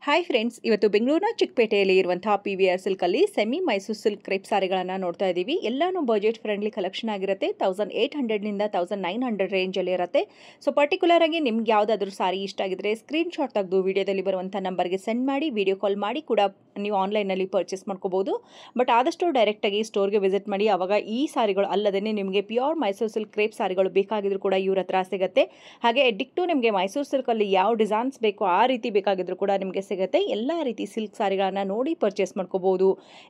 Hi friends, ಇವತ್ತು ಬೆಂಗಳೂರಿನ ಚಿಕ್ಕಪೇಟೆಯಲ್ಲಿ ಇರುವಂತಹ PVR ಸಿಲ್ಕಲ್ಲಿ ಸೆಮಿ ಮೈಸೂರು ಸಿಲ್ಕ್ ಕ್ರೇಪ್ ಸಾರಿಗಳನ್ನು ನೋಡ್ತಾ ಇದ್ದೀವಿ. ಎಲ್ಲಾನು ಬಜೆಟ್ ಫ್ರೆಂಡ್ಲಿ ಕಲೆಕ್ಷನ್ ಆಗಿರುತ್ತೆ. 1800ನಿಂದ 1900 ರೇಂಜಲ್ಲಿ ಇರುತ್ತೆ. ಸೊ ಪರ್ಟಿಕ್ಯುಲರ್ ಆಗಿ ನಿಮ್ಗೆ ಯಾವುದಾದ್ರೂ ಸಾರಿ ಇಷ್ಟ ಆಗಿದ್ರೆ ಸ್ಕ್ರೀನ್ ಶಾಟ್ ತೆಗೆದು ವಿಡಿಯೋದಲ್ಲಿ ಬರುವಂಥ ನಂಬರ್ಗೆ ಸೆಂಡ್ ಮಾಡಿ, ವಿಡಿಯೋ ಕಾಲ್ ಮಾಡಿ ಕೂಡ ನೀವು ಆನ್ಲೈನಲ್ಲಿ ಪರ್ಚೇಸ್ ಮಾಡ್ಕೋಬಹುದು. ಬಟ್ ಆದಷ್ಟು ಡೈರೆಕ್ಟಾಗಿ ಸ್ಟೋರ್ಗೆ ವಿಸಿಟ್ ಮಾಡಿ. ಆವಾಗ ಈ ಸಾರಿಗಳು ಅಲ್ಲದೇ ನಿಮಗೆ ಪ್ಯೂರ್ ಮೈಸೂರು ಸಿಲ್ಕ್ ಕ್ರೇಪ್ ಸಾರಿಗಳು ಬೇಕಾಗಿದ್ರು ಕೂಡ ಇವ್ರ ಹತ್ರ ಸಿಗುತ್ತೆ. ಹಾಗೆ ಡಿಕ್ಟು ನಿಮಗೆ ಮೈಸೂರು ಸಿಲ್ಕಲ್ಲಿ ಯಾವ ಡಿಸೈನ್ಸ್ ಬೇಕೋ ಆ ರೀತಿ ಬೇಕಾಗಿದ್ರು ಕೂಡ ನಿಮಗೆ ಸಿಗುತ್ತೆ. ಎಲ್ಲ ರೀತಿ ಸಿಲ್ಕ್ ಸಾರಿಗಳನ್ನು ನೋಡಿ ಪರ್ಚೇಸ್ ಮಾಡ್ಕೋಬಹುದು.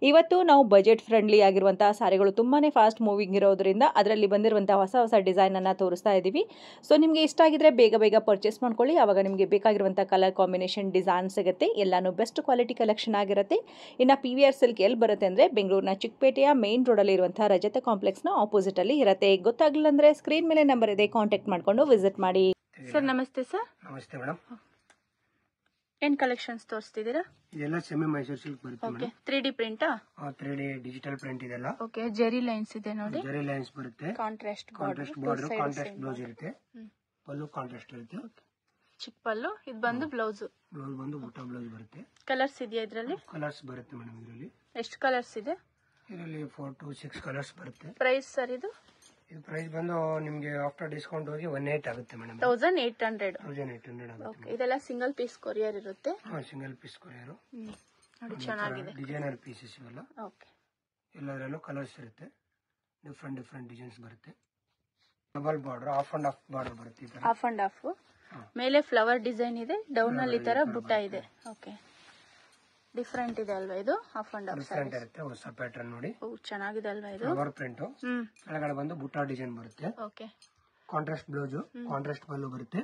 ಇವತ್ತು ನಾವು ಬಜೆಟ್ ಫ್ರೆಂಡ್ಲಿ ಆಗಿರುವಂತಹ ಸಾರಿಗಳು ತುಂಬಾನೇ ಫಾಸ್ಟ್ ಮೂವಿಂಗ್ ಇರೋದ್ರಿಂದ ಅದರಲ್ಲಿ ಬಂದಿರುವಂತಹ ಹೊಸ ಹೊಸ ಡಿಸೈನ್ ಅನ್ನ ತೋರಿಸ್ತಾ ಇದ್ದೀವಿ. ಸೊ ನಿಮಗೆ ಇಷ್ಟ ಆಗಿದ್ರೆ ಬೇಗ ಬೇಗ ಪರ್ಚೇಸ್ ಮಾಡ್ಕೊಳ್ಳಿ. ಆವಾಗ ನಿಮಗೆ ಬೇಕಾಗಿರುವಂತಹ ಕಲರ್ ಕಾಂಬಿನೇಷನ್ ಡಿಸೈನ್ ಸಿಗುತ್ತೆ. ಎಲ್ಲಾನು ಬೆಸ್ಟ್ ಕ್ವಾಲಿಟಿ ಕಲೆಕ್ಷನ್ ಆಗಿರುತ್ತೆ. ಇನ್ನು PVR ಸಿಲ್ಕ್ ಎಲ್ಲಿ ಬರುತ್ತೆ ಅಂದ್ರೆ ಬೆಂಗಳೂರಿನ ಚಿಕ್ಕಪೇಟೆಯ ಮೇನ್ ರೋಡ್ ಅಲ್ಲಿ ಇರುವಂತಹ ರಜತ ಕಾಂಪ್ಲೆಕ್ಸ್ ನ ಆಪೋಸಿಟ್ ಅಲ್ಲಿ ಇರುತ್ತೆ. ಗೊತ್ತಾಗ್ಲಿಲ್ಲ ಅಂದ್ರೆ ಸ್ಕ್ರೀನ್ ಮೇಲೆ ನಂಬರ್ ಇದೆ, ಕಾಂಟ್ಯಾಕ್ಟ್ ಮಾಡ್ಕೊಂಡು ವಿಸಿಟ್ ಮಾಡಿ. ಸರ್ ನಮಸ್ತೆ. ಸರ್ ನಮಸ್ತೆ ಮೇಡಮ್. ಏನ್ ಕಲೆಕ್ಷನ್ಸ್ ತೋರಿಸ್ತಿದ್ದೀರಾ? ಇದೆಲ್ಲ ಸೆಮಿ ಮೈಸೂರು ಸಿಲ್ಕ್ ಬರುತ್ತೆ okay. 3D ಪ್ರಿಂಟಾ? 3D digital print ಇದೆಲ್ಲ. ಓಕೆ. ಜೆರಿ ಲೈನ್ಸ್ ಇದೆ ನೋಡಿ. ಜೆರಿ ಲೈನ್ಸ್ ಬರುತ್ತೆ. ಕಾಂಟ್ರಾಸ್ಟ್ ಬಾರ್ಡರ್, ಕಾಂಟ್ರಾಸ್ಟ್ ಬ್ಲೌಸ್ ಇರುತ್ತೆ. ಪಲ್ಲು ಕಾಂಟ್ರಾಸ್ಟ್ ಇರುತ್ತೆ. ಚಿಕ್ಕ ಪಲ್ಲು. ಇದು ಬಂದು ಬ್ಲೌಸ್. ಬ್ಲೌಸ್ ಬಂದು ಬುಟ್ಟ ಬ್ಲೌಸ್ ಬರುತ್ತೆ. ಕಲರ್ಸ್ ಇದೆಯಾ ಇದರಲ್ಲಿ? ಕಲರ್ಸ್ ಬರುತ್ತೆ ಮೇಡಮ್. ಇದರಲ್ಲಿ ಎಷ್ಟು ಕಲರ್ಸ್ ಇದೆ? ಇದರಲ್ಲಿ 4 to 6 ಕಲರ್ಸ್ ಬರುತ್ತೆ. ಪ್ರೈಸ್ ಸರ್ ಇದು ಪ್ರೈಸ್ ಬಂದು ನಿಮಗೆ ಆಫ್ಟರ್ ಡಿಸ್ಕೌಂಟ್ ಹೋಗಿ 1800 ಆಗುತ್ತೆ ಮೇಡಮ್. 1800. 1800 ಆಗುತ್ತೆ. ಓಕೆ. ಇದೆಲ್ಲ ಸಿಂಗಲ್ ಪೀಸ್ ಕೊರಿಯರ್ ಇರುತ್ತೆ. Single piece courier. ನೋಡಿ ಚೆನ್ನಾಗಿದೆ. ಡಿಸೈನರ್ ಪೀಸಸ್ ಇವೆಲ್ಲ. ಓಕೆ. ಎಲ್ಲದರಲ್ಲೂ ಕಲರ್ಸ್ ಇರುತ್ತೆ. ಡಿಫ್ರೆಂಟ್ ಡಿಸೈನ್ಸ್ ಬರುತ್ತೆ. Double border, half and half border ಬರುತ್ತೆ. ಈ ತರ ಆಫ್ ಅಂಡ್ ಆಫ್. ಮೇಲೆ ಫ್ಲವರ್ ಡಿಸೈನ್ ಇದೆ, ಡೌನ್ ಅಲ್ಲಿ ತರ ಬುಟ್ಟ ಇದೆ. ಓಕೆ. ಡಿಫ್ರೆಂಟ್ ಇದೆ ಅಲ್ವಾ ಇದು? ಆಫ್ ಅಂಡ್ ಆಫ್ ಡಿಫ್ರೆಂಟ್ ಇರುತ್ತೆ. ಹೊಸ ಪ್ಯಾಟರ್ನ್ ನೋಡಿ. ಚೆನ್ನಾಗಿದೆ ಅಲ್ವಾ ಇದು? Flower print. ಕೆಳಗಡೆ ಬಂದು ಬುಟ್ಟ ಡಿಸೈನ್ ಬರುತ್ತೆ. ಓಕೆ. ಕಾಂಟ್ರಾಸ್ಟ್ ಬ್ಲೌಸ್, ಕಾಂಟ್ರಾಸ್ಟ್ ಪಲ್ಲು ಬರುತ್ತೆ.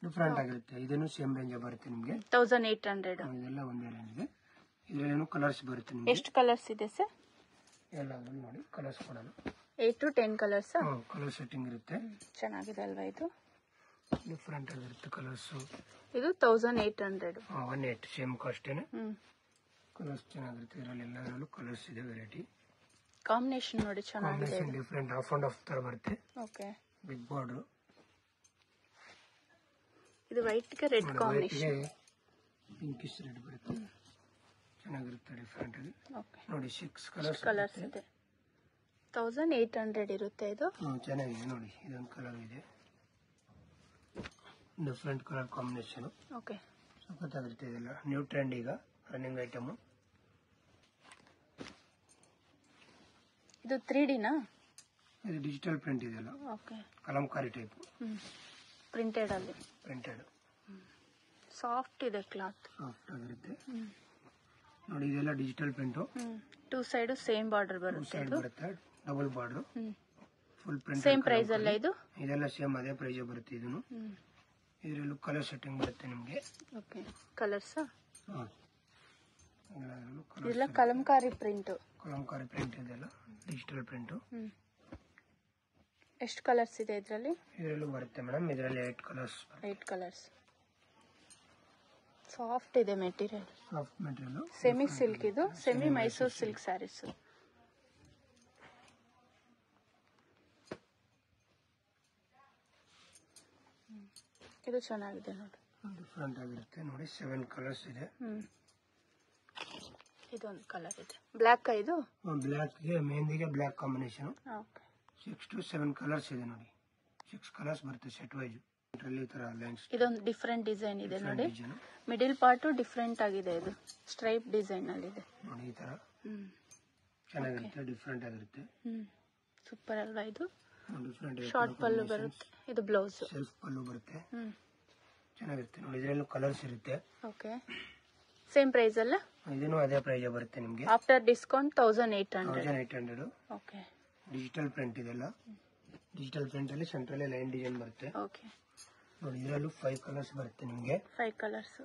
ಡಿಫ್ರೆಂಟ್ ಆಗಿರುತ್ತೆ. ಇದನ್ನು ಸೇಮ್ ರೇಂಜ್ ಬರುತ್ತೆ ನಿಮಗೆ. 1800. ಇದೆಲ್ಲ ಒಂದೇ ರೇಂಜ್ ಇದೆ. ಇದರಲ್ಲೇನು ಕಲರ್ಸ್ ಬರುತ್ತೆ ನಿಮಗೆ. ಎಷ್ಟು ಕಲರ್ಸ್ ಇದೆ ಸರ್? ಎಲ್ಲ ನೋಡಿ ಕಲರ್ಸ್ ಕೊಡೋಣ. 8 to 10 ಕಲರ್ಸ್. ಕಲರ್ ಸೆಟ್ಟಿಂಗ್ ಇರುತ್ತೆ. ಚೆನ್ನಾಗಿದೆ ಅಲ್ವಾ ಇದು? ಡಿಫ್ರೆಂಟ್ ಆಗಿರುತ್ತೆ ಕಲರ್ಸ್. ಇದು 1800. 18 ಸೇಮ್ ಕಾಸ್ಟ್. ಕಲರ್ಸ್ ಚೆನ್ನಾಗಿರುತ್ತೆ. ಇದರಲ್ಲಿ ಎಲ್ಲದರಲ್ಲೂ ಕಲರ್ಸ್ ಇದೆ. ವೆರೈಟಿ ಕಾಂಬಿನೇಷನ್ ನೋಡಿ ಚೆನ್ನಾಗಿದೆ. ಡಿಫ್ರೆಂಟ್ ಆಫ್ ಅಂಡ್ ಆಫ್ ತರ ಬರುತ್ತೆ. ಓಕೆ. Big border. ಇದು ವೈಟ್ ಗೆ ರೆಡ್ ಕಾಂಬಿನೇಷನ್. ಪಿಂಕಿಶ್ ರೆಡ್ ಬರುತ್ತೆ. ಚೆನ್ನಾಗಿರುತ್ತೆ. ಡಿಫ್ರೆಂಟ್ ಆಗಿ ನೋಡಿ. 6 ಕಲರ್ಸ್ ಇದೆ. 1800 ಇರುತ್ತೆ ಇದು. ಚೆನ್ನಾಗಿದೆ ನೋಡಿ. ಇದೊಂದು ಕಲರ್ ಇದೆ. Different colour combination. ಓಕೆ. ಸಖತ್ತಾಗಿರುತ್ತೆ. ಇದೆಲ್ಲ ನ್ಯೂ ಟ್ರೆಂಡ್, ಈಗ ರನ್ನಿಂಗ್ ಐಟಮ್. ಇದು 3D ನಾ? ಇದು ಡಿಜಿಟಲ್ ಪ್ರಿಂಟ್ ಇದೆಲ್ಲ. ಓಕೆ. ಕಲಂಕಾರಿ ಟೈಪ್. ಪ್ರಿಂಟೆಡ್ ಅಲ್ಲಿ. ಪ್ರಿಂಟೆಡ್. ಸಾಫ್ಟ್ ಇದೆ ಕ್ಲಾತ್. ಸಾಫ್ಟ್ ಆಗಿರುತ್ತೆ ನೋಡಿ. ಇದೆಲ್ಲ digital print. 2 side same border ಬರುತ್ತೆ. ಇದು ಬರುತ್ತೆ. Double border. Full print. Same price ಅಲ್ಲ ಇದು? ಇದೆಲ್ಲ ಸೇಮ್ ಅದೇ ಪ್ರೈಸ್ ಬರುತ್ತೆ. ಇದನ್ನು ಇದರಲ್ಲೂ ಕಲರ್ ಸೆಟ್ಟಿಂಗ್ ಬರುತ್ತೆ ನಿಮಗೆ. ಓಕೆ. ಕಲರ್ಸ್ ಇದೆಲ್ಲ ಇದೆಲ್ಲ ಕಲಂಕಾರಿ ಪ್ರಿಂಟ್. ಕಲಂಕಾರಿ ಪ್ರಿಂಟ್. ಇದೆಲ್ಲ ಡಿಜಿಟಲ್ ಪ್ರಿಂಟ್. ಎಷ್ಟು ಕಲರ್ಸ್ ಇದೆ ಇದರಲ್ಲಿ? ಇದರಲ್ಲೂ ಬರುತ್ತೆ ಮೇಡಮ್. ಇದರಲ್ಲಿ 8 ಕಲರ್ಸ್. 8 ಕಲರ್ಸ್. ಸಾಫ್ಟ್ ಇದೆ material. Soft material. Semi silk. ಇದು ಸೆಮಿ ಮೈಸೂರು ಸಿಲ್ಕ್ ಸ್ಯಾರೀಸ್. ಇದು ಚೆನ್ನಾಗಿದೆ ನೋಡಿ. ಡಿಫ್ರೆಂಟ್ ಆಗಿರುತ್ತೆ ನೋಡಿ. 7 ಕಲರ್ಸ್ ಇದೆ. ಇದೊಂದು ಕಲರ್ ಇದೆ. ಬ್ಲಾಕ್. ಇದು ಬ್ಲಾಕ್ ಗೆ ಮೆಹಂದಿಗೆ black combination. Okay. 6 to 7 colours ಇದೆ ನೋಡಿ. 6 ಕಲರ್ಸ್ ಬರುತ್ತೆ ಸೆಟ್ ವೈಸ್. ಇದರಲ್ಲಿ ತರ ಲೈನ್ಸ್. ಇದೊಂದು ಡಿಫರೆಂಟ್ ಡಿಸೈನ್ ಇದೆ ನೋಡಿ. ಮಿಡಿಲ್ ಪಾರ್ಟ್ ಡಿಫರೆಂಟ್ ಆಗಿದೆ. ಇದು ಸ್ಟ್ರೈಪ್ ಡಿಸೈನ್ ಅಲ್ಲಿ ಇದೆ ನೋಡಿ. ಈ ತರ ಚೆನ್ನಾಗಿರುತ್ತೆ. ಡಿಫರೆಂಟ್ ಆಗಿರುತ್ತೆ. ಸೂಪರ್ ಅಲ್ವಾ ಇದು? ಡಿಫರೆಂಟ್. ಶಾರ್ಟ್ ಪಲ್ಲು ಬರುತ್ತೆ. ಇದು ಬ್ಲೌಸ್. ಸೆಲ್ಫ್ ಪಲ್ಲು ಬರುತ್ತೆ. ಚೆನ್ನಾಗಿರುತ್ತೆ ನೋಡಿ. ಇದರಲ್ಲೂ ಕಲರ್ಸ್ ಇರುತ್ತೆ. ಓಕೆ. ಸೇಮ್ ಪ್ರೈಸ್ ಅಲ್ಲ? ಇದನ್ನು ಅದೇ ಪ್ರೈಸ್ ಬರುತ್ತೆ ನಿಮಗೆ. After discount 1800. Okay. Digital print. ಇದೆಲ್ಲ ಡಿಜಿಟಲ್ ಪ್ರಿಂಟ್ ಅಲ್ಲಿ ಸೆಂಟ್ರಲ್ಲಿ ಲೈನ್ ಡಿಸೈನ್ ಬರುತ್ತೆ. ಓಕೆ. ನೋಡಿ. ಇದರಲ್ಲೂ 5 ಕಲರ್ಸ್ ಬರುತ್ತೆ ನಿಮಗೆ. 5 ಕಲರ್ಸ್.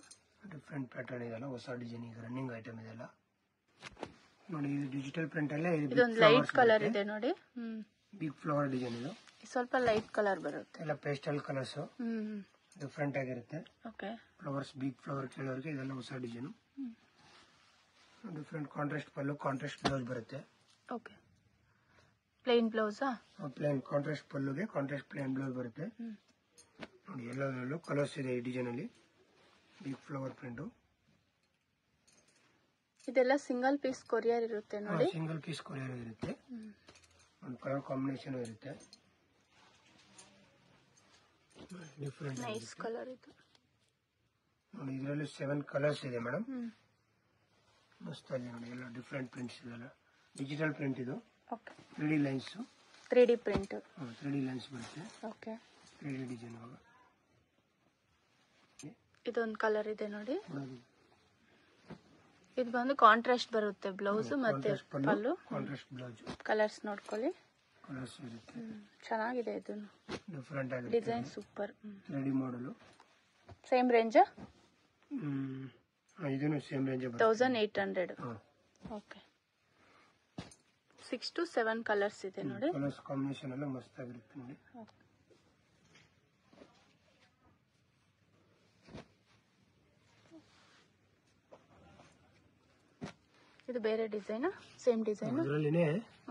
ಡಿಫರೆಂಟ್ ಪ್ಯಾಟರ್ನ್ ಇದೆಲ್ಲ. ಹೊಸ ಡಿಸೈನ್, ಈಗ ರನ್ನಿಂಗ್ ಐಟಮ್ ಇದೆಲ್ಲ ನೋಡಿ. ಇದು ಡಿಜಿಟಲ್ ಪ್ರಿಂಟ್ ಅಲ್ಲೇ ಇದೊಂದು ಲೈಟ್ ಕಲರ್ ಇದೆ ನೋಡಿ. Big flower design. ಇದು ಸ್ವಲ್ಪ ಲೈಟ್ ಕಲರ್ ಬರುತ್ತೆ. ಎಲ್ಲ ಪೇಸ್ಟಲ್ ಕಲರ್ಸ್. ಡಿಫರೆಂಟ್ ಆಗಿರುತ್ತೆ. ಓಕೆ. ಫ್ಲವರ್ಸ್, ಬಿಗ್ ಫ್ಲವರ್ ಕೇಳೋರಿಗೆ ಇದೆಲ್ಲ ಹೊಸ design. Different contrast pallu, contrast blouse ಬರುತ್ತೆ. ಓಕೆ. ಪ್ಲೇನ್ ಬ್ಲೌಸಾ? ಪ್ಲೇನ್ ಕಾಂಟ್ರಾಸ್ಟ್ ಪಲ್ಲುಗೆ ಕಾಂಟ್ರಾಸ್ಟ್ ಪ್ಲೇನ್ ಬ್ಲೌಸ್ ಬರುತ್ತೆ ನೋಡಿ. ಎಲ್ಲದರಲ್ಲೂ ಕಲರ್ಸ್ ಇದೆ ಈ ಡಿಸೈನ್ ಅಲ್ಲಿ. Big flower print. ಇದೆಲ್ಲ ಸಿಂಗಲ್ ಪೀಸ್ ಕೊರಿಯರ್ ಇರುತ್ತೆ ನೋಡಿ. ಸಿಂಗಲ್ ಪೀಸ್ ಕೊರಿಯರ್ ಇರುತ್ತೆ. ಒಂದು ಕಲರ್ ಕಾಂಬಿನೇಷನ್ ಇರುತ್ತೆ. ಡಿಫ್ರೆಂಟ್ ನೈಸ್ ಕಲರ್ ಇದು ನೋಡಿ. ಇದರಲ್ಲಿ 7 ಕಲರ್ಸ್ ಇದೆ ಮೇಡಮ್. ಮಸ್ತ್ ಆಗಿದೆ ನೋಡಿ. ಎಲ್ಲ ಡಿಫ್ರೆಂಟ್ ಪ್ರಿಂಟ್ಸ್ ಇದೆಲ್ಲ ಡಿಜಿಟಲ್ ಪ್ರಿಂಟ್. ಇದು okay 3D lines. 3D print. 3D lines ಬರುತ್ತೆ. Okay 3D design. ಇದೊಂದು ಕಲರ್ ಇದೆ ನೋಡಿ. ಇದು ಬಂದು ಕಾಂಟ್ರಾಸ್ಟ್ ಬರುತ್ತೆ ಬ್ಲೌಸ್ ಮತ್ತೆ ಪಲ್ಲು. Contrast blouse. ಕಲರ್ಸ್ ನೋಡ್ಕೊಳ್ಳಿ. ಕಲರ್ಸ್ ಇರುತ್ತೆ. ಚೆನ್ನಾಗಿದೆ ಇದು. ಡಿಫರೆಂಟ್ ಆಗಿದೆ. Design super. 3D ಮಾಡಲು. Same range? ಇದನ್ನು same range 1800. Okay 6 to 7 colours ಇದೆ ನೋಡಿ. ಕಲರ್ಸ್ ಕಾಂಬಿನೇಷನ್ ಎಲ್ಲ ಮಸ್ತ್ ಆಗಿರುತ್ತೆ ನೋಡಿ. ಇದು ಬೇರೆ ಡಿಸೈನ್? Same design? ಇದರಲ್ಲಿನೇ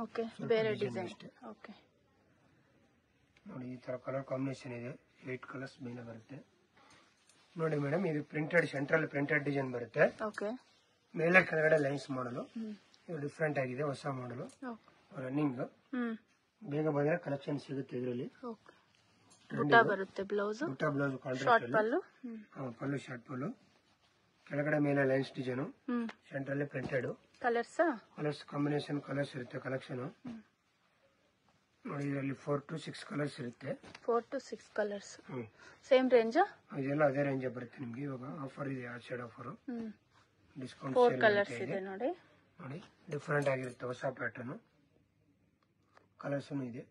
ಓಕೆ ಬೇರೆ ಡಿಸೈನ್. ಓಕೆ ನೋಡಿ ಈ ತರ ಕಲರ್ ಕಾಂಬಿನೇಷನ್ ಇದೆ. 8 ಕಲರ್ಸ್ ಮೇಲೆ ಬರುತ್ತೆ ನೋಡಿ ಮೇಡಮ್. ಇದು ಪ್ರಿಂಟೆಡ್ ಸೆಂಟ್ರಲ್ ಪ್ರಿಂಟೆಡ್ ಡಿಸೈನ್ ಬರುತ್ತೆ. ಓಕೆ ಮೇಲೆ ಕೆಳಗಡೆ ಲೈನ್ಸ್ ಮಾಡಲು. ಇದು ಡಿಫ್ರೆಂಟ್ ಆಗಿದೆ. ಹೊಸ ಮಾಡಲು ರನ್ನಿಂಗ್. ಬೇಗ ಬಂದ್ರೆ ಕಲೆಕ್ಷನ್ ಸಿಗುತ್ತೆ ಇದರಲ್ಲಿ. ಬುಟ್ಟ ಬರುತ್ತೆ ಬ್ಲೌಸ್. ಬುಟ್ಟ blouse short pallu. Pallu short pallu. ಕೆಳಗಡೆ ಮೇಲೆ ಲೈನ್ಸ್ ಡಿಸೈನ್. ಸೆಂಟ್ರಲ್ಲಿ ಪ್ರಿಂಟೆಡ್. ಕಲರ್ಸ್ ಕಾಂಬಿನೇಷನ್ ಕಲರ್ಸ್ ಇರುತ್ತೆ. ಕಲೆಕ್ಷನ್ ನೋಡಿ. ಇದರಲ್ಲಿ 4 to 6 ಕಲರ್ಸ್ ಇರುತ್ತೆ. 4 to 6 ಕಲರ್ಸ್. Same range? ಇದೆಲ್ಲ ಅದೇ ರೇಂಜ್ ಬರುತ್ತೆ ನಿಮ್ಗೆ. ಇವಾಗ ಆಫರ್ ಇದೆ. Outside offer discount. 4 ಕಲರ್ಸ್ ಇದೆ ನೋಡಿ. ನೋಡಿ ಡಿಫರೆಂಟ್ ಆಗಿರುತ್ತೆ. ಹೊಸ ಪ್ಯಾಟರ್ನ್ ಕಲರ್ಸ್ ಇದೆ.